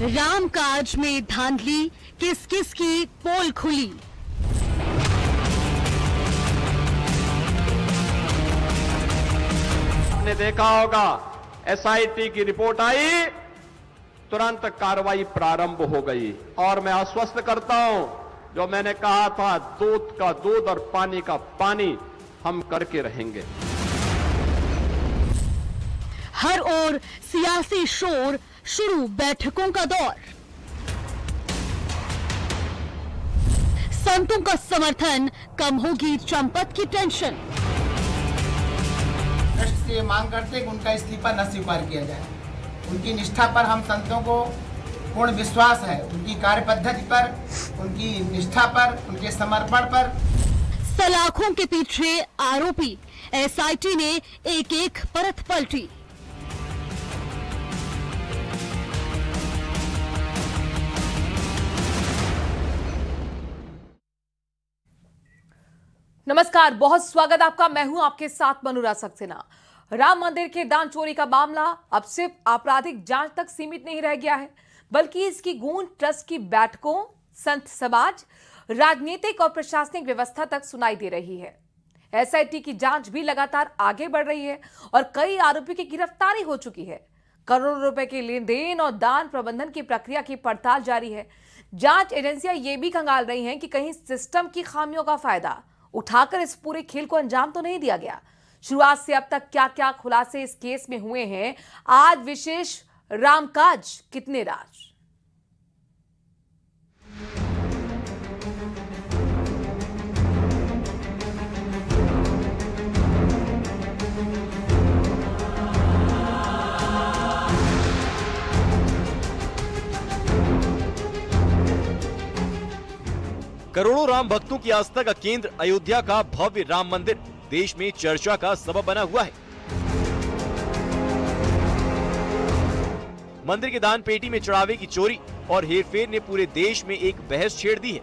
रामकाज में धांधली, किस किस की पोल खुली। आपने देखा होगा एसआईटी की रिपोर्ट आई, तुरंत कार्रवाई प्रारंभ हो गई। और मैं आश्वस्त करता हूं, जो मैंने कहा था, दूध का दूध और पानी का पानी हम करके रहेंगे। हर ओर सियासी शोर, शुरू बैठकों का दौर। संतों का समर्थन, कम होगी चंपत की टेंशन। ट्रस्ट से मांग करते कि उनका इस्तीफा न स्वीकार किया जाए। उनकी निष्ठा पर हम संतों को पूर्ण विश्वास है, उनकी कार्य पद्धति पर, उनकी निष्ठा पर, उनके समर्पण पर। सलाखों के पीछे आरोपी, एसआईटी ने एक एक परत पलटी। नमस्कार, बहुत स्वागत आपका। मैं हूं आपके साथ मनुरा सक्सेना। राम मंदिर के दान चोरी का मामला अब सिर्फ आपराधिक जांच तक सीमित नहीं रह गया है, बल्कि इसकी गूंज ट्रस्ट की बैठकों, संत समाज, राजनीतिक और प्रशासनिक व्यवस्था तक सुनाई दे रही है। एसआईटी की जांच भी लगातार आगे बढ़ रही है और कई आरोपियों की गिरफ्तारी हो चुकी है। करोड़ों रुपए के लेन देन और दान प्रबंधन की प्रक्रिया की पड़ताल जारी है। जांच एजेंसियां ये भी खंगाल रही हैं कि कहीं सिस्टम की खामियों का फायदा उठाकर इस पूरे खेल को अंजाम तो नहीं दिया गया। शुरुआत से अब तक क्या क्या खुलासे इस केस में हुए हैं, आज विशेष रामकाज कितने राज। करोड़ों राम भक्तों की आस्था का केंद्र अयोध्या का भव्य राम मंदिर देश में चर्चा का सबब बना हुआ है। मंदिर के दान पेटी में चढ़ावे की चोरी और हेरफेर ने पूरे देश में एक बहस छेड़ दी है।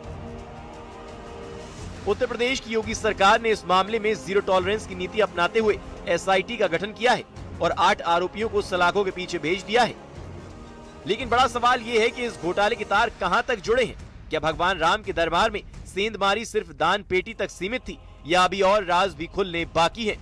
उत्तर प्रदेश की योगी सरकार ने इस मामले में जीरो टॉलरेंस की नीति अपनाते हुए एसआईटी का गठन किया है और 8 आरोपियों को सलाखों के पीछे भेज दिया है। लेकिन बड़ा सवाल ये है कि इस घोटाले के तार कहां तक जुड़े हैं। क्या भगवान राम के दरबार में सेंधमारी सिर्फ दान पेटी तक सीमित थी या अभी और राज भी खुलने बाकी है?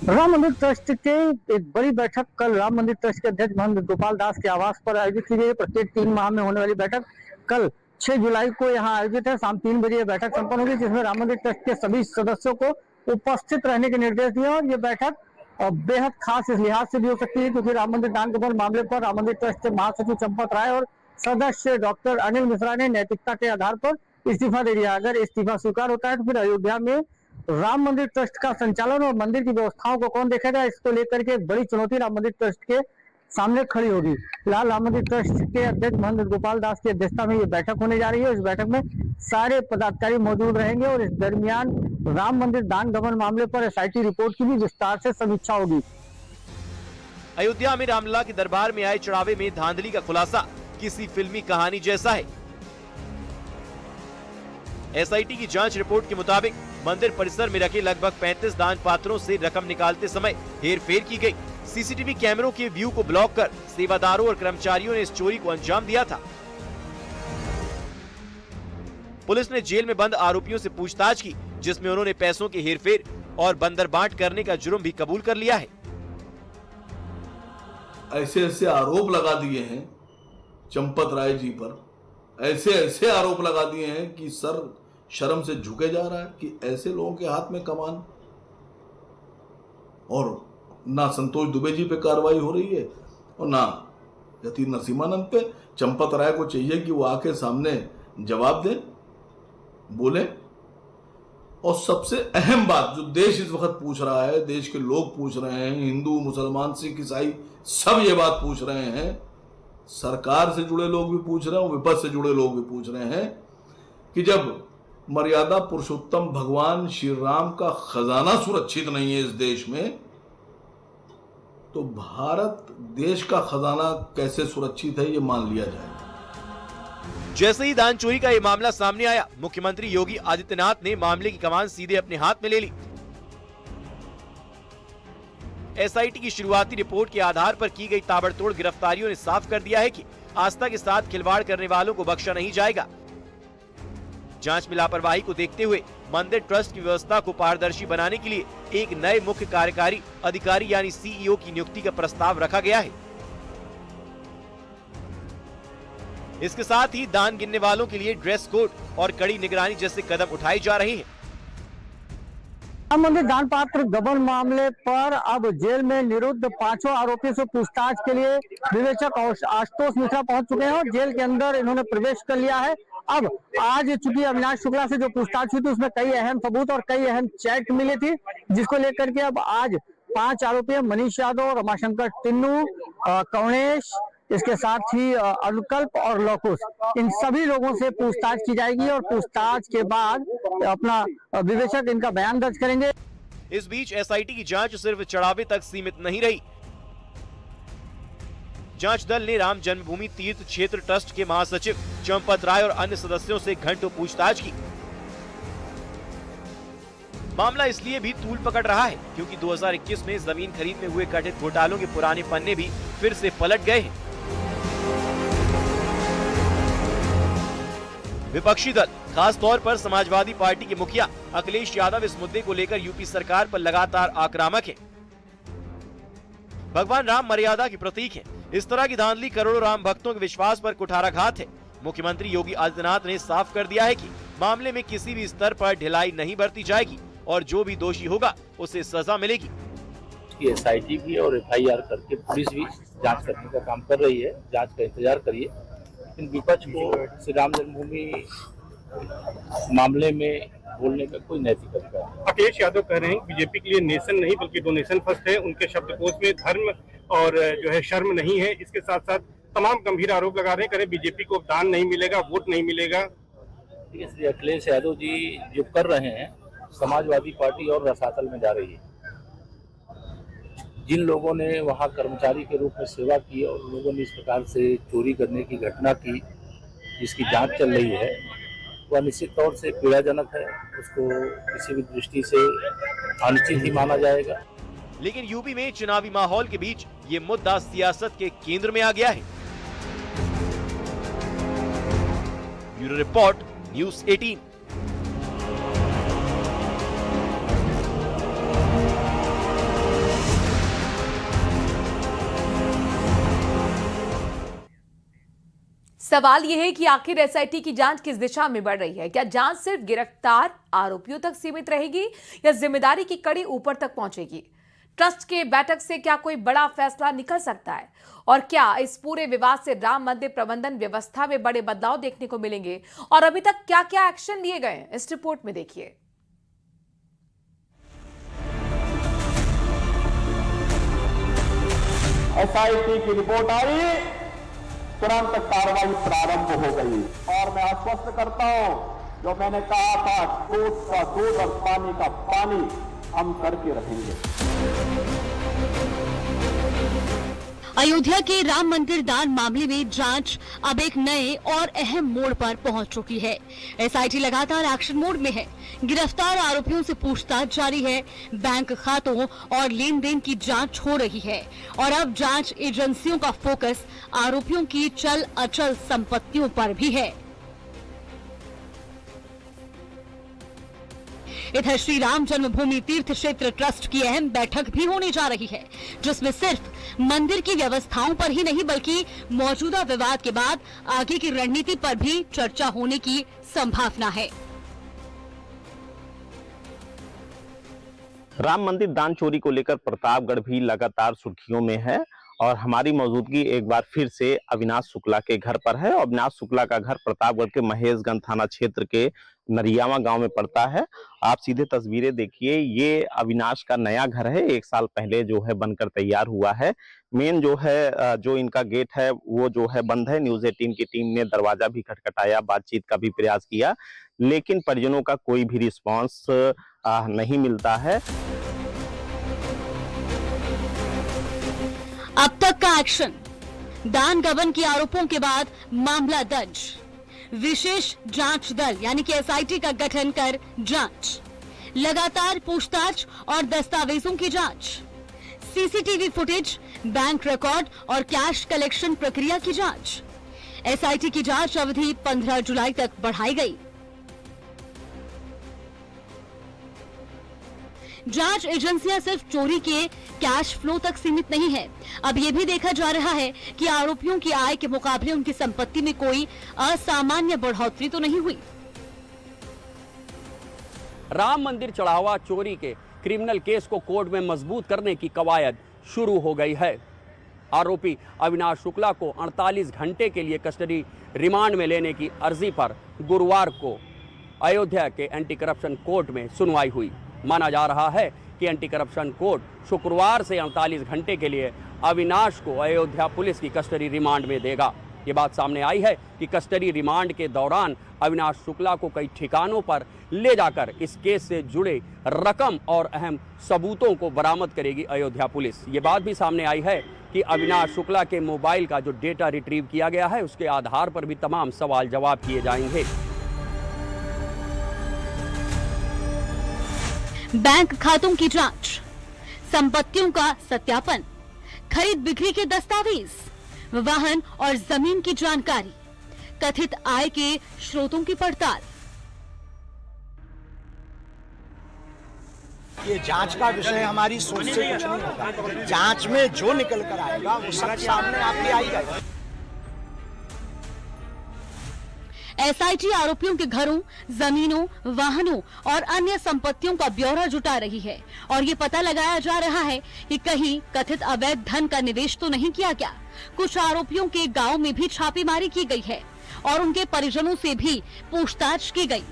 राम मंदिर ट्रस्ट के एक बड़ी बैठक कल राम मंदिर ट्रस्ट के अध्यक्ष महंत गोपाल दास के आवास पर आयोजित की गई। प्रत्येक 3 माह में होने वाली बैठक कल 6 जुलाई को यहाँ आयोजित है। शाम 3 बजे यह बैठक संपन्न होगी, जिसमें राम मंदिर ट्रस्ट के सभी सदस्यों को उपस्थित रहने के निर्देश दिए। और ये बैठक बेहद खास इस लिहाज से भी हो सकती है क्योंकि राम मंदिर दान गबन मामले पर राम मंदिर ट्रस्ट के महासचिव चंपत राय और सदस्य डॉक्टर अनिल मिश्रा ने नैतिकता के आधार पर इस्तीफा दे दिया। अगर इस्तीफा स्वीकार होता है तो फिर अयोध्या में राम मंदिर ट्रस्ट का संचालन और मंदिर की व्यवस्थाओं को कौन देखेगा, इसको लेकर के एक बड़ी चुनौती राम मंदिर ट्रस्ट के सामने खड़ी होगी। फिलहाल राम मंदिर ट्रस्ट के अध्यक्ष महंत गोपाल दास की अध्यक्षता में ये बैठक होने जा रही है। इस बैठक में सारे पदाधिकारी मौजूद रहेंगे और इस दरमियान राम मंदिर दान गबन मामले पर एसआईटी रिपोर्ट की भी विस्तार से समीक्षा होगी। अयोध्या में रामलला के दरबार में आए चढ़ावे में धांधली का खुलासा किसी फिल्मी कहानी जैसा है। एसआईटी की जांच रिपोर्ट के मुताबिक मंदिर परिसर में रखे लगभग 35 दान पात्रों से रकम निकालते समय हेरफेर की गई। सीसीटीवी कैमरों के व्यू को ब्लॉक कर सेवादारों और कर्मचारियों ने इस चोरी को अंजाम दिया था। पुलिस ने जेल में बंद आरोपियों से पूछताछ की, जिसमें उन्होंने पैसों के हेरफेर और बंदरबांट करने का जुर्म भी कबूल कर लिया है। ऐसे ऐसे आरोप लगा दिए हैं चंपत राय जी पर, ऐसे ऐसे आरोप लगा दिए हैं कि सर शर्म से झुके जा रहा है कि ऐसे लोगों के हाथ में कमान। और ना संतोष दुबे जी पे कार्रवाई हो रही है और ना यति नरसिम्हानंद पे। चंपत राय को चाहिए कि वो आके सामने जवाब दें, बोले। और सबसे अहम बात जो देश इस वक्त पूछ रहा है, देश के लोग पूछ रहे हैं, हिंदू मुसलमान सिख ईसाई सब ये बात पूछ रहे हैं, सरकार से जुड़े लोग भी पूछ रहे हैं, विपक्ष से जुड़े लोग भी पूछ रहे हैं कि जब मर्यादा पुरुषोत्तम भगवान श्री राम का खजाना सुरक्षित नहीं है इस देश में, तो भारत देश का खजाना कैसे सुरक्षित है ये मान लिया जाए। जैसे ही दान चोरी का ये मामला सामने आया, मुख्यमंत्री योगी आदित्यनाथ ने मामले की कमान सीधे अपने हाथ में ले ली। एसआईटी की शुरुआती रिपोर्ट के आधार पर की गई ताबड़तोड़ गिरफ्तारियों ने साफ कर दिया है कि आस्था के साथ खिलवाड़ करने वालों को बख्शा नहीं जाएगा। जांच में लापरवाही को देखते हुए मंदिर ट्रस्ट की व्यवस्था को पारदर्शी बनाने के लिए एक नए मुख्य कार्यकारी अधिकारी यानी सीईओ की नियुक्ति का प्रस्ताव रखा गया है। इसके साथ ही दान गिनने वालों के लिए ड्रेस कोड और कड़ी निगरानी जैसे कदम उठाए जा रहे हैं। राम मंदिर दान पात्र गबन मामले पर अब जेल में निरुद्ध 5 आरोपियों से पूछताछ के लिए विवेचक आशुतोष मिश्रा पहुंच चुके हैं और जेल के अंदर इन्होंने प्रवेश कर लिया है। अब आज चूंकि अविनाश शुक्ला से जो पूछताछ हुई थी उसमें कई अहम सबूत और कई अहम चैट मिली थी, जिसको लेकर के अब आज 5 आरोपी मनीष यादव, रमाशंकर टिन्नू, कौणेश, इसके साथ ही अनुकल्प और लौकुश, इन सभी लोगों से पूछताछ की जाएगी और पूछताछ के बाद अपना विवेचक इनका बयान दर्ज करेंगे। इस बीच एसआईटी की जांच सिर्फ चढ़ावे तक सीमित नहीं रही। जांच दल ने राम जन्मभूमि तीर्थ क्षेत्र ट्रस्ट के महासचिव चंपत राय और अन्य सदस्यों से घंटों पूछताछ की। मामला इसलिए भी तूल पकड़ रहा है क्योंकि 2021 में जमीन खरीद में हुए कथित घोटालों के पुराने पन्ने भी फिर से पलट गए हैं। विपक्षी दल खास तौर पर समाजवादी पार्टी के मुखिया अखिलेश यादव इस मुद्दे को लेकर यूपी सरकार पर लगातार आक्रामक है। भगवान राम मर्यादा के प्रतीक है। इस तरह की धांधली करोड़ों राम भक्तों के विश्वास पर कुठाराघात है। मुख्यमंत्री योगी आदित्यनाथ ने साफ कर दिया है कि मामले में किसी भी स्तर पर ढिलाई नहीं बरती जाएगी और जो भी दोषी होगा उसे सजा मिलेगी। एसआईटी भी और एफआईआर करके पुलिस भी जांच करने का काम कर रही है। जांच का इंतजार करिए। लेकिन विपक्ष को श्री राम जन्मभूमि मामले में बोलने का कोई नैतिक अधिकार नहीं। अखिलेश यादव कह रहे हैं बीजेपी के लिए नेशन नहीं बल्कि डोनेशन फर्स्ट है। उनके शब्दकोश में धर्म और जो है शर्म नहीं है। इसके साथ साथ तमाम गंभीर आरोप लगा रहे हैं, करें बीजेपी को दान नहीं मिलेगा, वोट नहीं मिलेगा। श्री अखिलेश यादव जी जो कर रहे हैं, समाजवादी पार्टी और रसातल में जा रही है। जिन लोगों ने वहाँ कर्मचारी के रूप में सेवा की और लोगों ने इस प्रकार से चोरी करने की घटना की, जिसकी जांच चल रही है, वह निश्चित तौर से पीड़ाजनक है। उसको किसी भी दृष्टि से अनुचित ही माना जाएगा। लेकिन यूपी में चुनावी माहौल के बीच ये मुद्दा सियासत के केंद्र में आ गया है। Bureau report, news 18। सवाल यह है कि आखिर एसआईटी की जांच किस दिशा में बढ़ रही है। क्या जांच सिर्फ गिरफ्तार आरोपियों तक सीमित रहेगी या जिम्मेदारी की कड़ी ऊपर तक पहुंचेगी? ट्रस्ट के बैठक से क्या कोई बड़ा फैसला निकल सकता है? और क्या इस पूरे विवाद से राम मंदिर प्रबंधन व्यवस्था में बड़े बदलाव देखने को मिलेंगे? और अभी तक क्या क्या एक्शन लिए गए हैं, इस रिपोर्ट में देखिए। एसआईटी की रिपोर्ट आई, तुरंत कार्रवाई प्रारंभ हो गई और मैं आश्वस्त करता हूं, जो मैंने कहा था दूध का दूध और पानी का पानी हम करके रहेंगे। अयोध्या के राम मंदिर दान मामले में जांच अब एक नए और अहम मोड़ पर पहुंच चुकी है। एसआईटी लगातार एक्शन मोड में है। गिरफ्तार आरोपियों से पूछताछ जारी है। बैंक खातों और लेन देन की जांच हो रही है और अब जांच एजेंसियों का फोकस आरोपियों की चल अचल संपत्तियों पर भी है। इधर श्री राम जन्मभूमि तीर्थ क्षेत्र ट्रस्ट की अहम बैठक भी होने जा रही है, जिसमें सिर्फ मंदिर की व्यवस्थाओं पर ही नहीं बल्कि मौजूदा विवाद के बाद आगे की रणनीति पर भी चर्चा होने की संभावना है। राम मंदिर दान चोरी को लेकर प्रतापगढ़ भी लगातार सुर्खियों में है और हमारी मौजूदगी एक बार फिर से अविनाश शुक्ला के घर पर है। अविनाश शुक्ला का घर प्रतापगढ़ के महेशगंज थाना क्षेत्र के नरियावा गांव में पड़ता है। आप सीधे तस्वीरें देखिए, ये अविनाश का नया घर है, 1 साल पहले जो है बनकर तैयार हुआ है। मेन जो है जो इनका गेट है वो जो है बंद है। न्यूज़ 18 की टीम ने दरवाजा भी खटखटाया, बातचीत का भी प्रयास किया, लेकिन परिजनों का कोई भी रिस्पॉन्स नहीं मिलता है। अब तक का एक्शन, दान गबन के आरोपों के बाद मामला दर्ज, विशेष जांच दल यानी कि एसआईटी का गठन कर जांच, लगातार पूछताछ और दस्तावेजों की जांच, सीसीटीवी फुटेज, बैंक रिकॉर्ड और कैश कलेक्शन प्रक्रिया की जांच। एसआईटी की जांच अवधि 15 जुलाई तक बढ़ाई गई। जांच एजेंसियां सिर्फ चोरी के कैश फ्लो तक सीमित नहीं है। अब ये भी देखा जा रहा है कि आरोपियों की आय के मुकाबले उनकी संपत्ति में कोई असामान्य बढ़ोतरी तो नहीं हुई। राम मंदिर चढ़ावा चोरी के क्रिमिनल केस को कोर्ट में मजबूत करने की कवायद शुरू हो गई है। आरोपी अविनाश शुक्ला को 48 घंटे के लिए कस्टडी रिमांड में लेने की अर्जी पर गुरुवार को अयोध्या के एंटी करप्शन कोर्ट में सुनवाई हुई। माना जा रहा है कि एंटी करप्शन कोर्ट शुक्रवार से 48 घंटे के लिए अविनाश को अयोध्या पुलिस की कस्टडी रिमांड में देगा। ये बात सामने आई है कि कस्टडी रिमांड के दौरान अविनाश शुक्ला को कई ठिकानों पर ले जाकर इस केस से जुड़े रकम और अहम सबूतों को बरामद करेगी अयोध्या पुलिस। ये बात भी सामने आई है कि अविनाश शुक्ला के मोबाइल का जो डेटा रिट्रीव किया गया है उसके आधार पर भी तमाम सवाल जवाब किए जाएंगे। बैंक खातों की जांच, संपत्तियों का सत्यापन, खरीद बिक्री के दस्तावेज, वाहन और जमीन की जानकारी, कथित आय के स्रोतों की पड़ताल। ये जांच का विषय हमारी सोच से कुछ नहीं होगा। जांच में जो निकल कर आएगा वो सब सामने आपके आएगा। एसआईटी आरोपियों के घरों, जमीनों, वाहनों और अन्य संपत्तियों का ब्यौरा जुटा रही है और ये पता लगाया जा रहा है कि कहीं कथित अवैध धन का निवेश तो नहीं किया गया। कुछ आरोपियों के गांव में भी छापेमारी की गई है और उनके परिजनों से भी पूछताछ की गई।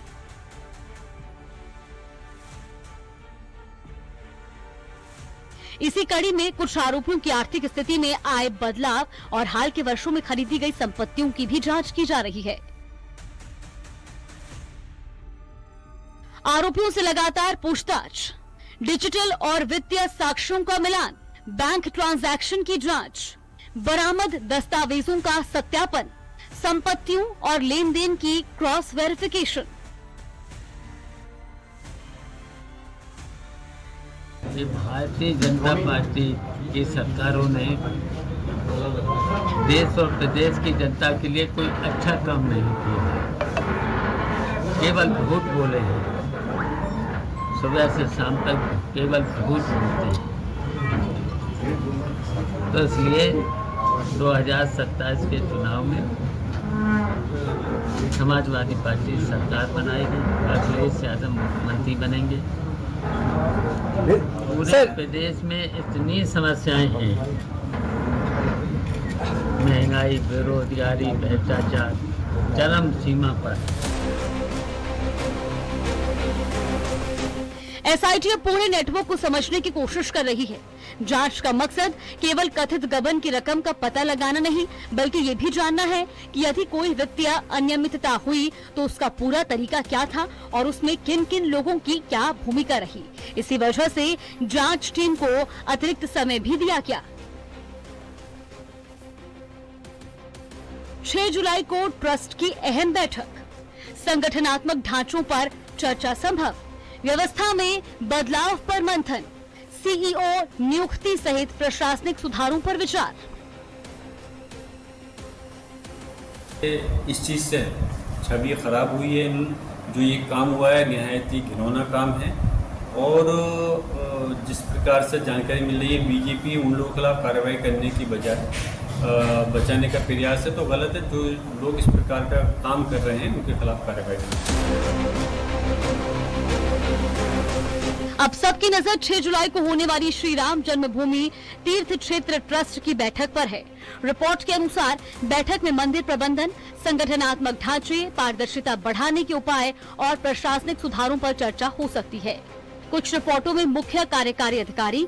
इसी कड़ी में कुछ आरोपियों की आर्थिक स्थिति में आए बदलाव और हाल के वर्षों में खरीदी गई संपत्तियों की भी जांच की जा रही है। आरोपियों से लगातार पूछताछ, डिजिटल और वित्तीय साक्ष्यों का मिलान, बैंक ट्रांजैक्शन की जांच, बरामद दस्तावेजों का सत्यापन, संपत्तियों और लेन देन की क्रॉस वेरिफिकेशन। ये भारतीय जनता पार्टी की सरकारों ने देश और प्रदेश की जनता के लिए कोई अच्छा काम नहीं किया, केवल झूठ बोले हैं। सुबह से शाम तक केवल झूठ बोलते हैं। तो इसलिए 2027 के चुनाव में समाजवादी पार्टी सरकार बनाएगी, अखिलेश यादव मुख्यमंत्री बनेंगे। पूरे प्रदेश में इतनी समस्याएं हैं, महंगाई, बेरोजगारी, भ्रष्टाचार चरम सीमा पर। एसआईटी अब पूरे नेटवर्क को समझने की कोशिश कर रही है। जांच का मकसद केवल कथित गबन की रकम का पता लगाना नहीं, बल्कि ये भी जानना है कि यदि कोई वित्तीय अनियमितता हुई तो उसका पूरा तरीका क्या था और उसमें किन किन लोगों की क्या भूमिका रही। इसी वजह से जांच टीम को अतिरिक्त समय भी दिया गया। 6 जुलाई को ट्रस्ट की अहम बैठक, संगठनात्मक ढांचों पर चर्चा संभव, व्यवस्था में बदलाव पर मंथन, सीईओ नियुक्ति सहित प्रशासनिक सुधारों पर विचार। इस चीज से छवि खराब हुई है। जो ये काम हुआ है निहायत ही घिनौना काम है और जिस प्रकार से जानकारी मिल रही है बीजेपी उन लोगों के खिलाफ कार्रवाई करने की बजाय बचाने का प्रयास है, तो गलत है। जो लोग इस प्रकार का काम कर रहे हैं उनके खिलाफ कार्रवाई करनी। अब सबकी नजर 6 जुलाई को होने वाली श्री राम जन्मभूमि तीर्थ क्षेत्र ट्रस्ट की बैठक पर है। रिपोर्ट के अनुसार बैठक में मंदिर प्रबंधन, संगठनात्मक ढांचे, पारदर्शिता बढ़ाने के उपाय और प्रशासनिक सुधारों पर चर्चा हो सकती है। कुछ रिपोर्टों में मुख्य कार्यकारी अधिकारी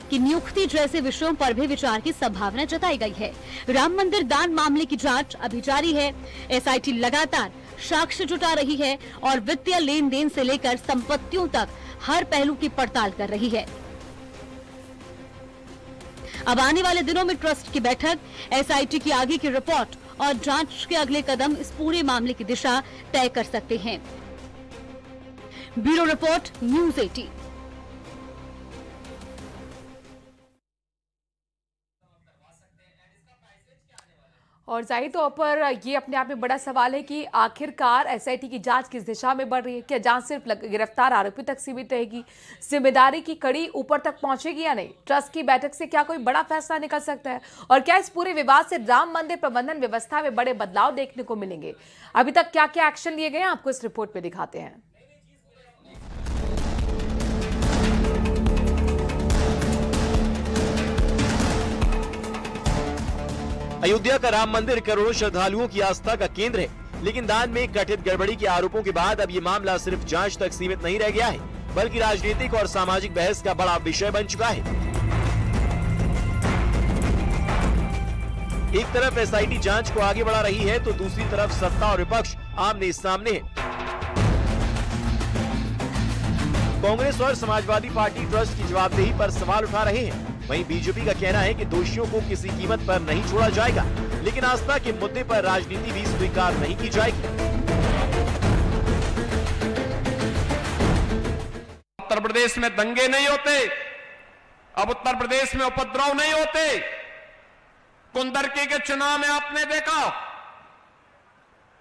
की नियुक्ति जैसे विषयों पर भी विचार की संभावना जताई गई है। राम मंदिर दान मामले की जांच अभी जारी है। एसआईटी लगातार साक्ष्य जुटा रही है और वित्तीय लेन देन से लेकर संपत्तियों तक हर पहलू की पड़ताल कर रही है। अब आने वाले दिनों में ट्रस्ट की बैठक, एसआईटी की आगे की रिपोर्ट और जांच के अगले कदम इस पूरे मामले की दिशा तय कर सकते हैं। Bureau report, news 18। और जाहिर तौर पर ये अपने आप में बड़ा सवाल है कि आखिरकार एसआईटी की जांच किस दिशा में बढ़ रही है। क्या जांच सिर्फ गिरफ्तार आरोपी तक सीमित रहेगी? जिम्मेदारी की कड़ी ऊपर तक पहुंचेगी या नहीं? ट्रस्ट की बैठक से क्या कोई बड़ा फैसला निकल सकता है? और क्या इस पूरे विवाद से राम मंदिर प्रबंधन व्यवस्था में बड़े बदलाव देखने को मिलेंगे? अभी तक क्या क्या एक्शन लिए गए हैं, आपको इस रिपोर्ट में दिखाते हैं। अयोध्या का राम मंदिर करोड़ों श्रद्धालुओं की आस्था का केंद्र है, लेकिन दान में कथित गड़बड़ी के आरोपों के बाद अब ये मामला सिर्फ जांच तक सीमित नहीं रह गया है, बल्कि राजनीतिक और सामाजिक बहस का बड़ा विषय बन चुका है। एक तरफ एसआईटी जांच को आगे बढ़ा रही है, तो दूसरी तरफ सत्ता और विपक्ष आमने सामने है। कांग्रेस और समाजवादी पार्टी ट्रस्ट की जवाबदेही पर सवाल उठा रहे हैं। वहीं बीजेपी का कहना है कि दोषियों को किसी कीमत पर नहीं छोड़ा जाएगा, लेकिन आस्था के मुद्दे पर राजनीति भी स्वीकार नहीं की जाएगी। उत्तर प्रदेश में दंगे नहीं होते, अब उत्तर प्रदेश में उपद्रव नहीं होते। कुंदरकी के चुनाव में आपने देखा,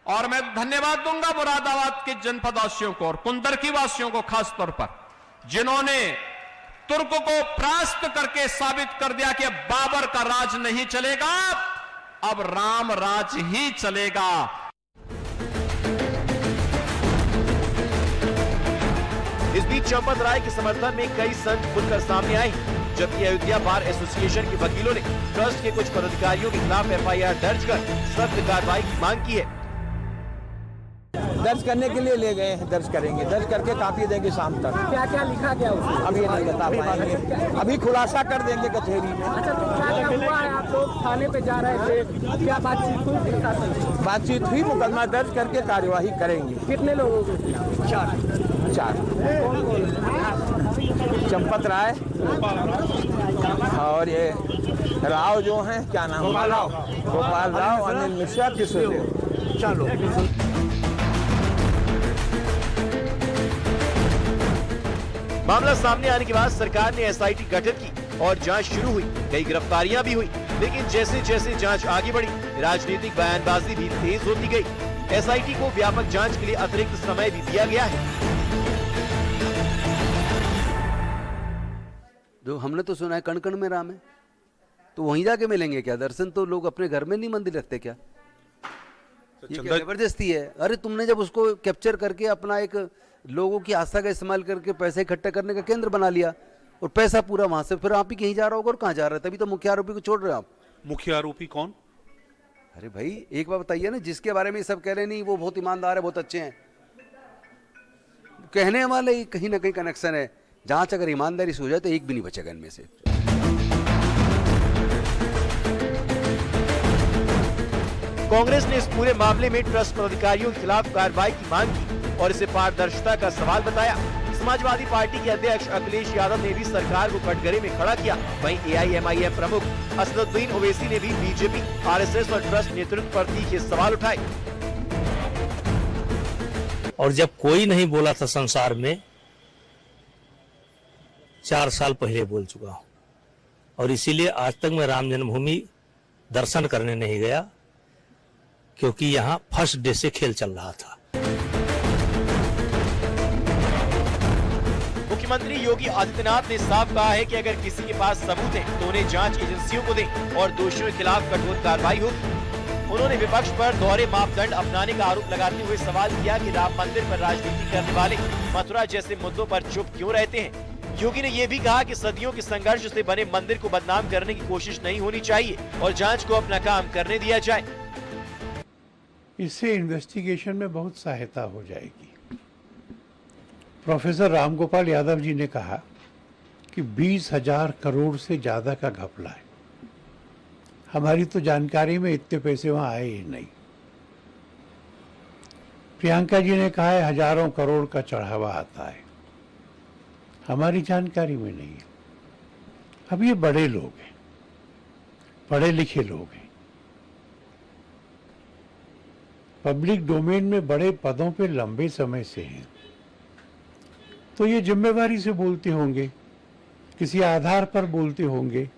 और मैं धन्यवाद दूंगा मुरादाबाद के जनपद वासियों को और कुंदरकी वासियों को खास तौर पर, जिन्होंने तुर्क को परास्त करके साबित कर दिया कि बाबर का राज नहीं चलेगा, अब राम राज ही चलेगा। इस बीच चंपत राय के समर्थन में कई संत खुलकर सामने आए, जबकि अयोध्या बार एसोसिएशन के वकीलों ने ट्रस्ट के कुछ पदाधिकारियों के खिलाफ एफआईआर दर्ज कर सख्त कार्रवाई की मांग की है। दर्ज करने के लिए ले गए हैं, दर्ज करेंगे, दर्ज करके कापी देंगे शाम तक। क्या क्या लिखा गया उसमें अभी नहीं बता पाएंगे, अभी खुलासा कर देंगे कचहरी में। अच्छा, तो क्या हुआ है? आप लोग थाने पे जा रहे थे, क्या बातचीत हुई? बातचीत हुई, मुकदमा दर्ज करके कार्यवाही करेंगे। कितने लोगों को? चार। चंपत राय और ये राव जो हैं, क्या नाम? गोपाल राव, अनिल मिश्रा, किशोर देव। चलो। मामला सामने आने के बाद सरकार ने एसआईटी गठित की और जांच शुरू हुई। कई गिरफ्तारियां भी हुई, लेकिन जैसे जैसे जांच आगे बढ़ी, राजनीतिक बयानबाजी भी तेज होती गई। एसआईटी को व्यापक जांच के लिए अतिरिक्त समय भी दिया गया है। जो हमने तो सुना है कण कण में राम है, तो वहीं जाके मिलेंगे क्या? दर्शन तो लोग अपने घर में नहीं मंदिर रखते क्या? ये क्या जबरदस्ती है? अरे तुमने जब उसको कैप्चर करके अपना एक लोगों की आस्था का इस्तेमाल करके पैसे इकट्ठा करने का केंद्र बना लिया और पैसा पूरा वहां से फिर आप ही कहीं जा रहा होगा और कहाँ जा रहा है? तभी तो मुख्य आरोपी को छोड़ रहे हो आप। मुख्य आरोपी कौन? अरे भाई एक बात बताइए ना, जिसके बारे में सब कह रहे नहीं वो बहुत ईमानदार है, बहुत अच्छे हैं, कहने वाले कहीं ना कहीं कनेक्शन है। जांच अगर ईमानदारी से हो जाए तो एक भी नहीं बचेगा इनमें से। कांग्रेस ने इस पूरे मामले में ट्रस्ट पदाधिकारियों के खिलाफ कार्रवाई की मांग की और इसे पारदर्शिता का सवाल बताया। समाजवादी पार्टी के अध्यक्ष अखिलेश यादव ने भी सरकार को कटघरे में खड़ा किया। वहीं एआईएमआईएम प्रमुख असदुद्दीन ओवैसी ने भी बीजेपी, आरएसएस और ट्रस्ट नेतृत्व पर तीखे सवाल उठाए। और जब कोई नहीं बोला था संसार में, 4 साल पहले बोल चुका हूं, और इसीलिए आज तक मैं राम जन्मभूमि दर्शन करने नहीं गया, क्योंकि यहाँ फर्स्ट डे से खेल चल रहा था। मुख्यमंत्री योगी आदित्यनाथ ने साफ कहा है कि अगर किसी के पास सबूत है तो उन्हें जांच एजेंसियों को दें और दोषियों के खिलाफ कठोर कार्रवाई होगी। उन्होंने विपक्ष पर दोहरे मापदंड अपनाने का आरोप लगाते हुए सवाल किया कि राम मंदिर पर राजनीति करने वाले मथुरा जैसे मुद्दों पर चुप क्यों रहते हैं। योगी ने यह भी कहा कि सदियों के संघर्ष से बने मंदिर को बदनाम करने की कोशिश नहीं होनी चाहिए और जांच को अपना काम करने दिया जाए। इससे इन्वेस्टिगेशन में बहुत सहायता हो जाएगी। प्रोफेसर रामगोपाल यादव जी ने कहा कि 20,000 करोड़ से ज्यादा का घपला है। हमारी तो जानकारी में इतने पैसे वहां आए ही नहीं। प्रियंका जी ने कहा है हजारों करोड़ का चढ़ावा आता है, हमारी जानकारी में नहीं है। अब ये बड़े लोग हैं, पढ़े लिखे लोग हैं, पब्लिक डोमेन में बड़े पदों पे लंबे समय से हैं, तो ये जिम्मेवारी से बोलते होंगे, किसी आधार पर बोलते होंगे,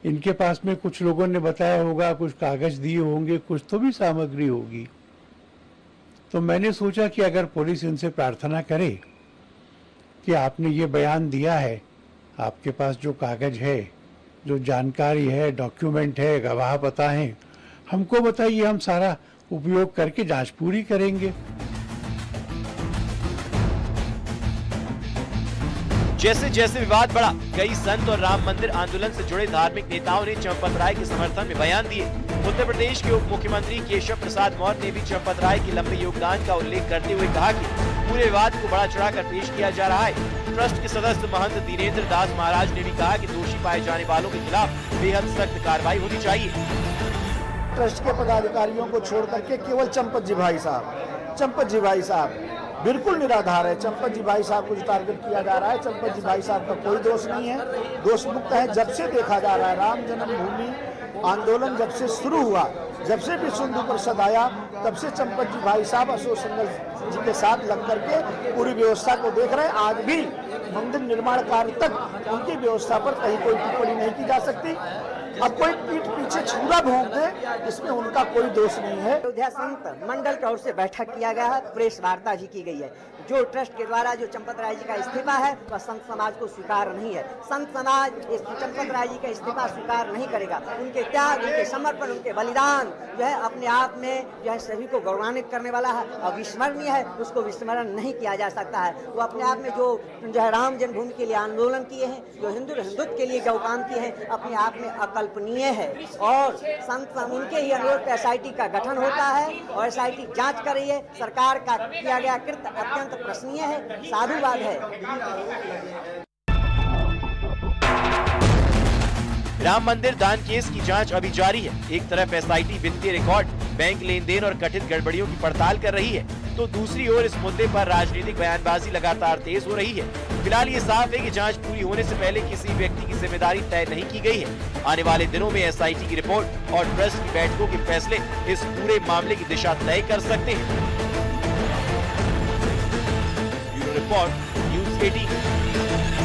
इनके पास में कुछ लोगों ने बताया होगा, कुछ कागज दिए होंगे, कुछ तो भी सामग्री होगी। तो मैंने सोचा कि अगर पुलिस इनसे प्रार्थना करे कि आपने ये बयान दिया है, आपके पास जो कागज है, जो जानकारी है, डॉक्यूमेंट है, गवाह पता है, हमको बताइए, हम सारा उपयोग करके जांच पूरी करेंगे। जैसे जैसे विवाद बढ़ा, कई संत और राम मंदिर आंदोलन से जुड़े धार्मिक नेताओं ने चंपत राय के समर्थन में बयान दिए। उत्तर प्रदेश के उप मुख्यमंत्री केशव प्रसाद मौर्य ने भी चंपत राय के लंबे योगदान का उल्लेख करते हुए कहा कि पूरे विवाद को बढ़ा चढ़ाकर पेश किया जा रहा है। ट्रस्ट के सदस्य महंत दीनेन्द्र दास महाराज ने भी कहा कि दोषी पाए जाने वालों के खिलाफ बेहद सख्त कार्रवाई होनी चाहिए। ट्रस्ट के पदाधिकारियों को छोड़ करके केवल चंपत जी भाई साहब बिल्कुल निराधार है। चंपत जी भाई साहब को जो टारगेट किया जा रहा है, चंपत जी भाई साहब का कोई दोष नहीं है, दोष मुक्त है। जब से देखा जा रहा है, राम जन्मभूमि आंदोलन जब से शुरू हुआ, जब से विश्व हिंदू परिषद आया, तब से चंपत जी भाई साहब अशोक सिंघल जी के साथ लग करके पूरी व्यवस्था को देख रहे हैं। आज भी मंदिर निर्माण कार्य तक उनकी व्यवस्था पर कहीं कोई टिप्पणी नहीं की जा सकती। अब कोई पीठ पीछे छुरा भोंक दे, इसमें उनका कोई दोष नहीं है। अयोध्या संत मंडल की ओर से बैठक किया गया है, प्रेस वार्ता भी की गई है। जो ट्रस्ट के द्वारा जो चंपत राय जी का इस्तीफा है वह संत समाज को स्वीकार नहीं है। संत समाज इस चंपत राय जी का इस्तीफा स्वीकार नहीं करेगा। उनके त्याग, उनके समर्पण, उनके बलिदान जो है अपने आप में जो है सभी को गौरवान्वित करने वाला है, अविस्मरणीय है, उसको विस्मरण नहीं किया जा सकता है। वो अपने आप में जो है राम जन्मभूमि के लिए आंदोलन किए हैं, जो हिंदुत्व के लिए जो काम किए हैं, अपने आप में अकल्पनीय है। और संत उनके ही अनुरोध पर SIT का गठन होता है और SIT जांच कर रही है। सरकार का किया गया कृत्य अत्यंत प्रश्नीय है, साधुवाद है। राम मंदिर दान केस की जांच अभी जारी है। एक तरफ SIT वित्तीय रिकॉर्ड, बैंक लेन देन और कथित गड़बड़ियों की पड़ताल कर रही है, तो दूसरी ओर इस मुद्दे पर राजनीतिक बयानबाजी लगातार तेज हो रही है। फिलहाल ये साफ है कि जांच पूरी होने से पहले किसी व्यक्ति की जिम्मेदारी तय नहीं की गई है। आने वाले दिनों में SIT की रिपोर्ट और ट्रस्ट की बैठकों के फैसले इस पूरे मामले की दिशा तय कर सकते हैं। Bureau report, news 18।